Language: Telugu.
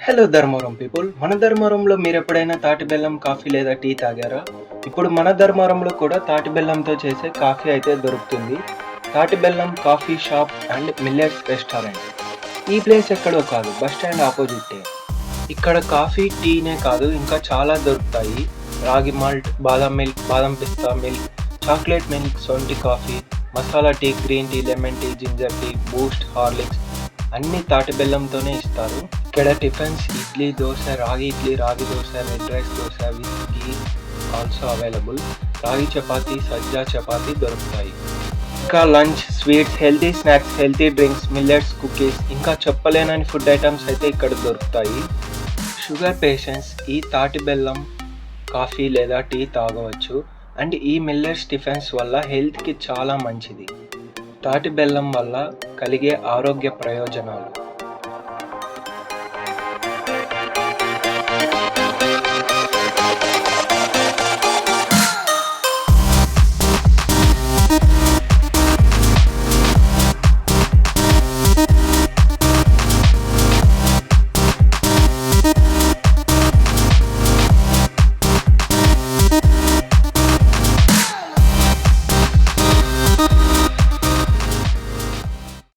Hello Dharmavaram people. మన ధర్మవరంలో మీరెప్పుడైనా తాటి బెల్లం కాఫీ లేదా టీ తాగారా? ఇప్పుడు మన ధర్మవరంలో కూడా తాటి బెల్లంతో చేసే కాఫీ అయితే దొరుకుతుంది. తాటి బెల్లం coffee shop and millets restaurant. ఈ ప్లేస్ ఎక్కడో కాదు, బస్ స్టాండ్ ఆపోజిట్టే. ఇక్కడ కాఫీ, టీనే కాదు ఇంకా చాలా దొరుకుతాయి. రాగి మాల్ట్, బాదం మిల్క్, బాదం పిస్తా మిల్క్, చాక్లెట్ మిల్క్, సొంటి coffee, masala tea, green tea, lemon tea, ginger tea, Boost, Horlicks అన్నీ తాటి బెల్లంతోనే ఇస్తారు. ఇక్కడ టిఫిన్స్ ఇడ్లీ, దోశ, రాగి ఇడ్లీ, రాగి dosa, red rice dosa with ghee also available. రాగి చపాతీ, సజ్జా చపాతీ దొరుకుతాయి. ఇంకా lunch, sweets, healthy snacks, healthy drinks, millets, cookies ఇంకా చెప్పలేనని ఫుడ్ ఐటమ్స్ అయితే ఇక్కడ దొరుకుతాయి. షుగర్ పేషెంట్స్ ఈ తాటి బెల్లం కాఫీ లేదా టీ తాగవచ్చు. అండ్ ఈ మిల్లెట్స్ టిఫిన్స్ వల్ల హెల్త్కి చాలా మంచిది. తాటి బెల్లం వల్ల కలిగే ఆరోగ్య ప్రయోజనాలు.